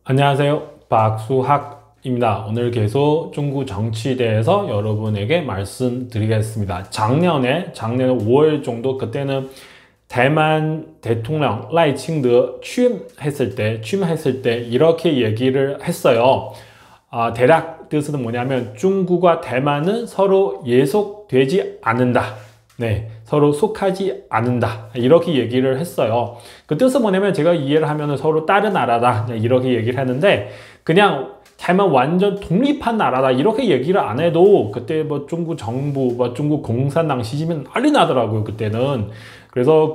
안녕하세요. 박수학입니다. 오늘 계속 중국 정치에 대해서 여러분에게 말씀드리겠습니다. 작년에 5월 정도 그때는 대만 대통령 라이칭더 취임했을 때 이렇게 얘기를 했어요. 대략 뜻은 뭐냐면 중국과 대만은 서로 예속되지 않는다. 네, 서로 속하지 않는다. 이렇게 얘기를 했어요. 그 뜻은 뭐냐면 제가 이해를 하면은 서로 다른 나라다. 이렇게 얘기를 했는데 그냥 대만 완전 독립한 나라다. 이렇게 얘기를 안 해도 그때 뭐 중국 정부, 뭐 중국 공산당 시집은 난리 나더라고요. 그때는. 그래서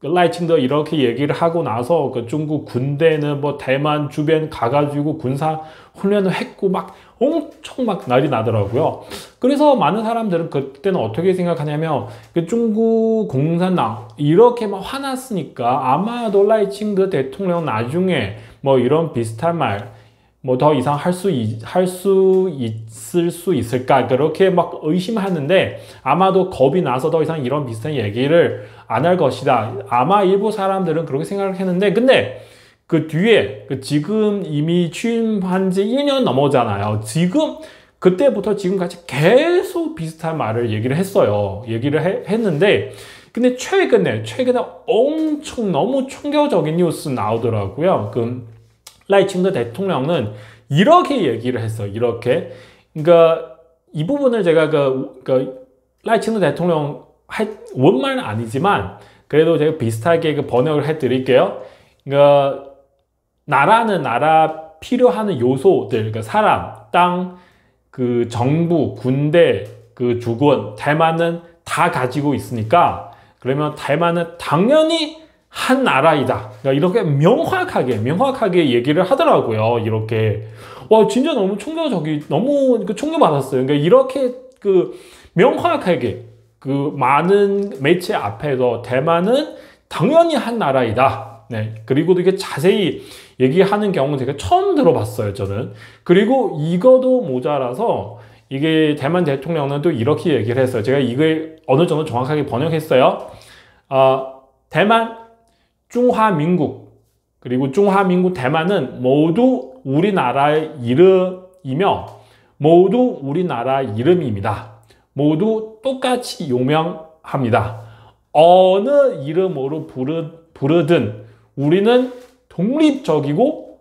라이칭더 이렇게 얘기를 하고 나서 그 중국 군대는 뭐 대만 주변 가가지고 군사 훈련을 했고 막 엄청 막 난리 나더라고요. 그래서 많은 사람들은 그때는 어떻게 생각하냐면 그 중국 공산당 이렇게 막 화났으니까 아마도 라이칭더 대통령 나중에 뭐 이런 비슷한 말 뭐 더 이상 할 수 있을 수 있을까 그렇게 막 의심하는데 아마도 겁이 나서 더 이상 이런 비슷한 얘기를 안 할 것이다. 아마 일부 사람들은 그렇게 생각을 했는데 근데 그 뒤에 지금 이미 취임한 지 1년 넘었잖아요. 지금 그때부터 지금까지 계속 비슷한 말을 얘기를 했어요. 했는데 근데 최근에 엄청 너무 충격적인 뉴스 나오더라고요. 라이칭더 대통령은 이렇게 얘기를 했어요. 이렇게. 그러니까 이 부분을 제가 라이칭더 대통령 원말은 아니지만 그래도 제가 비슷하게 번역을 해드릴게요. 그러니까 나라는 나라 필요한 요소들, 그러니까 사람, 땅, 정부, 군대, 주권, 대만은 다 가지고 있으니까 그러면 대만은 당연히 한 나라이다. 그러니까 이렇게 명확하게 얘기를 하더라고요. 이렇게. 와, 진짜 너무 너무 충격받았어요. 그러니까 이렇게 명확하게 많은 매체 앞에서 대만은 당연히 한 나라이다. 네. 그리고 이게 자세히 얘기하는 경우는 제가 처음 들어봤어요, 저는. 그리고 이거도 모자라서 이게 대만 대통령은 또 이렇게 얘기를 했어요. 제가 이걸 어느 정도 정확하게 번역했어요. 대만, 중화민국, 그리고 중화민국 대만은 모두 우리나라의 이름이며 모두 우리나라 이름입니다. 모두 똑같이 유명합니다. 어느 이름으로 부르든 우리는 독립적이고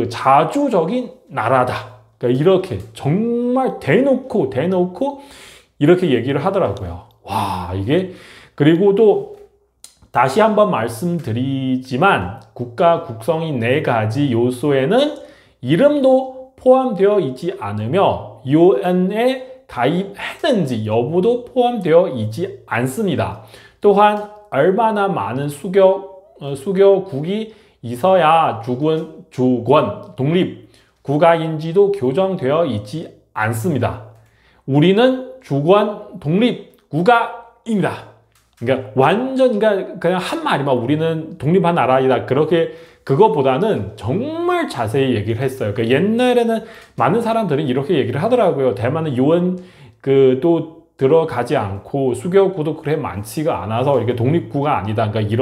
자주적인 나라다. 그러니까 이렇게 정말 대놓고 이렇게 얘기를 하더라고요. 와, 이게 그리고 또 다시 한번 말씀드리지만 국가 국성이 4가지 요소에는 이름도 포함되어 있지 않으며 유엔에 가입했는지 여부도 포함되어 있지 않습니다. 또한 얼마나 많은 수교국이 있어야 주권, 독립, 국가인지도 교정되어 있지 않습니다. 우리는 주권, 독립, 국가입니다. 그러니까 완전 그냥 한 마리만 우리는 독립한 나라이다. 그거보다는 정말 자세히 얘기를 했어요. 그러니까 옛날에는 많은 사람들이 이렇게 얘기를 하더라고요. 대만은 유엔 또 들어가지 않고 수교국도 그렇게 많지가 않아서 이렇게 독립국가 아니다. 그러니까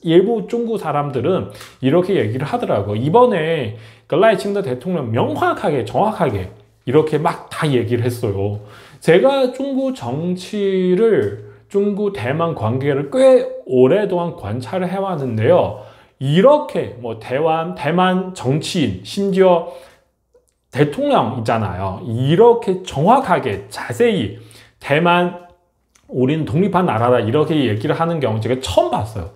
일부 중국 사람들은 이렇게 얘기를 하더라고요. 이번에 라이칭더 대통령 명확하게 정확하게 이렇게 막 다 얘기를 했어요. 제가 중국 대만 관계를 꽤 오랫동안 관찰을 해왔는데요. 이렇게 대만 정치인, 심지어 대통령 있잖아요. 이렇게 정확하게 자세히 우리는 독립한 나라다 이렇게 얘기를 하는 경우 제가 처음 봤어요.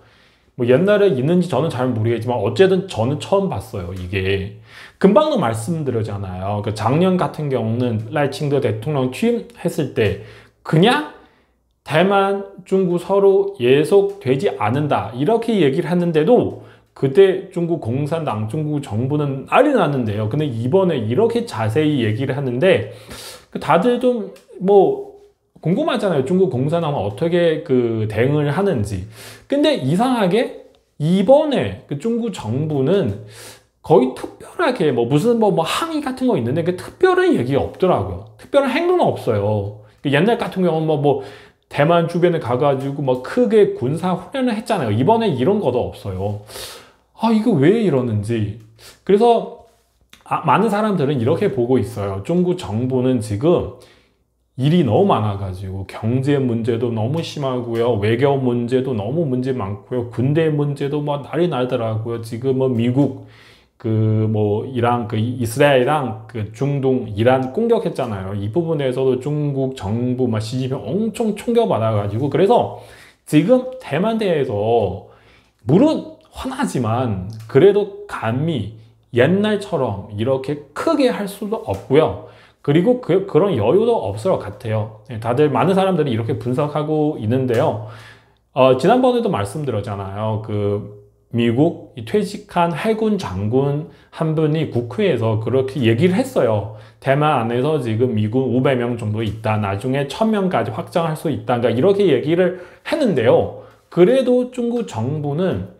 옛날에 있는지 저는 잘 모르겠지만 어쨌든 저는 처음 봤어요. 이게 금방도 말씀드렸잖아요. 작년 같은 경우는 라이칭더 대통령 취임했을 때 그냥 대만, 중국 서로 예속되지 않는다 이렇게 얘기를 했는데도 그때 중국 공산당, 중국 정부는 난리 났는데요. 근데 이번에 이렇게 자세히 얘기를 했는데 다들 좀 궁금하잖아요. 중국 공산당은 어떻게 대응을 하는지. 근데 이상하게 이번에 중국 정부는 거의 특별하게 무슨 항의 같은 거 있는데 특별한 얘기가 없더라고요. 특별한 행동은 없어요. 옛날 같은 경우는 대만 주변에 가가지고 크게 군사 훈련을 했잖아요. 이번에 이런 것도 없어요. 이거 왜 이러는지. 그래서 많은 사람들은 이렇게 보고 있어요. 중국 정부는 지금 일이 너무 많아가지고 경제 문제도 너무 심하고요, 외교 문제도 너무 문제 많고요, 군대 문제도 뭐 난리 나더라고요. 지금 뭐 미국 이란 이스라엘이랑 중동 이란 공격했잖아요. 이 부분에서도 중국 정부 시진핑 엄청 충격받아가지고, 그래서 지금 대만대에서 물론 화나지만 그래도 감히 옛날처럼 이렇게 크게 할 수도 없고요. 그리고 그런 여유도 없을 것 같아요. 다들 많은 사람들이 이렇게 분석하고 있는데요. 지난번에도 말씀드렸잖아요. 미국 퇴직한 해군 장군 한 분이 국회에서 그렇게 얘기를 했어요. 대만 안에서 지금 미군 500명 정도 있다. 나중에 1000명까지 확장할 수 있다. 그러니까 이렇게 얘기를 했는데요. 그래도 중국 정부는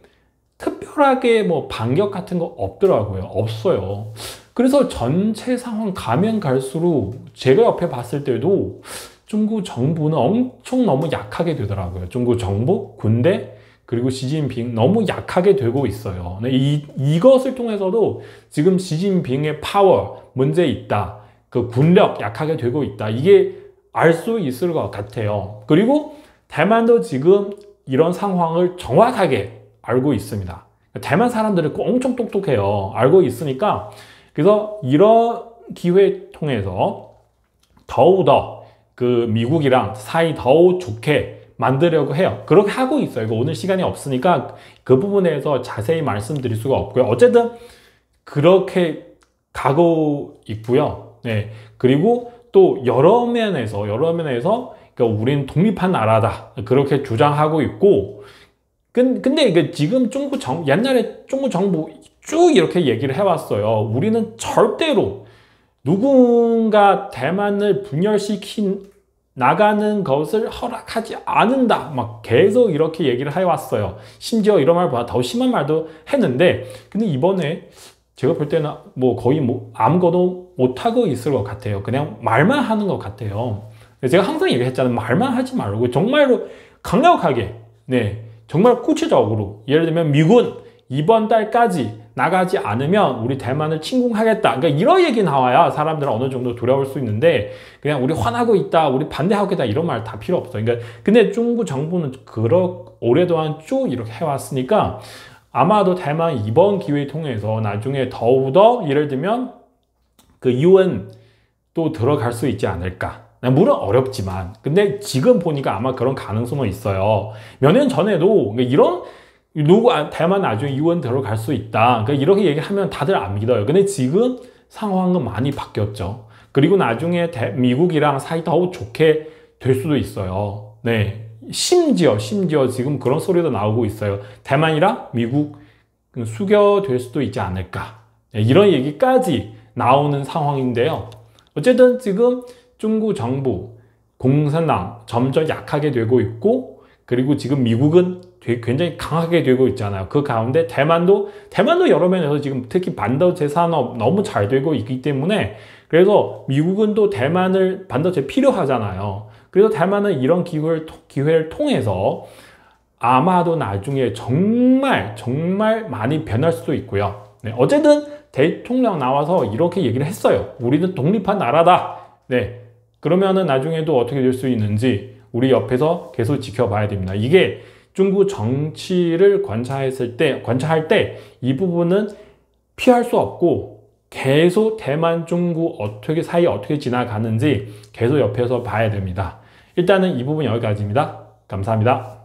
특별하게 뭐 반격 같은 거 없더라고요. 없어요. 그래서 전체 상황 가면 갈수록 제가 옆에 봤을 때도 중국 정부는 엄청 너무 약하게 되더라고요. 중국 정부, 군대, 그리고 시진핑 너무 약하게 되고 있어요. 이것을 통해서도 지금 시진핑의 파워 문제 있다. 군력 약하게 되고 있다. 이게 알 수 있을 것 같아요. 그리고 대만도 지금 이런 상황을 정확하게 알고 있습니다. 대만 사람들은 엄청 똑똑해요. 알고 있으니까. 그래서 이런 기회 통해서 더욱더 미국이랑 사이 더욱 좋게 만들려고 해요. 그렇게 하고 있어요. 오늘 시간이 없으니까 그 부분에서 자세히 말씀드릴 수가 없고요. 어쨌든 그렇게 가고 있고요. 네. 그리고 또 여러 면에서 우리는 독립한 나라다. 그렇게 주장하고 있고, 근데 지금 옛날에 중국 정부 쭉 이렇게 얘기를 해왔어요. 우리는 절대로 누군가 대만을 분열시킨 나가는 것을 허락하지 않는다. 막 계속 이렇게 얘기를 해왔어요. 심지어 이런 말보다 더 심한 말도 했는데, 근데 이번에 제가 볼 때는 거의 아무것도 못하고 있을 것 같아요. 그냥 말만 하는 것 같아요. 제가 항상 얘기했잖아요. 말만 하지 말고 정말로 강력하게, 네, 정말 구체적으로, 예를 들면 미군 이번 달까지 나가지 않으면 우리 대만을 침공하겠다. 그러니까 이런 얘기 나와야 사람들은 어느 정도 두려울 수 있는데, 그냥 우리 화나고 있다, 우리 반대하고 있다, 이런 말 다 필요 없어요. 그러니까 근데 중국 정부는 오랫동안 쭉 이렇게 해왔으니까 아마도 대만 이번 기회 통해서 나중에 더욱더 예를 들면 UN 또 들어갈 수 있지 않을까. 물론 어렵지만, 근데 지금 보니까 아마 그런 가능성은 있어요. 몇 년 전에도 대만 나중에 UN 들어갈 수 있다. 그러니까 이렇게 얘기하면 다들 안 믿어요. 근데 지금 상황은 많이 바뀌었죠. 그리고 나중에 미국이랑 사이 더욱 좋게 될 수도 있어요. 네. 심지어 지금 그런 소리도 나오고 있어요. 대만이랑 미국 수교될 수도 있지 않을까. 네, 이런 얘기까지 나오는 상황인데요. 어쨌든 지금 중국 정부, 공산당 점점 약하게 되고 있고, 그리고 지금 미국은 굉장히 강하게 되고 있잖아요. 그 가운데 대만도 여러 면에서 지금 특히 반도체 산업 너무 잘 되고 있기 때문에, 그래서 미국은 또 반도체 필요하잖아요. 그래서 대만은 이런 기회를 통해서 아마도 나중에 정말 많이 변할 수도 있고요. 네, 어쨌든 대통령 나와서 이렇게 얘기를 했어요. 우리는 독립한 나라다. 네, 그러면은 나중에도 어떻게 될 수 있는지 우리 옆에서 계속 지켜봐야 됩니다. 이게 중국 정치를 관찰할 때 이 부분은 피할 수 없고, 계속 대만, 중국 사이 어떻게 지나가는지 계속 옆에서 봐야 됩니다. 일단은 이 부분 여기까지입니다. 감사합니다.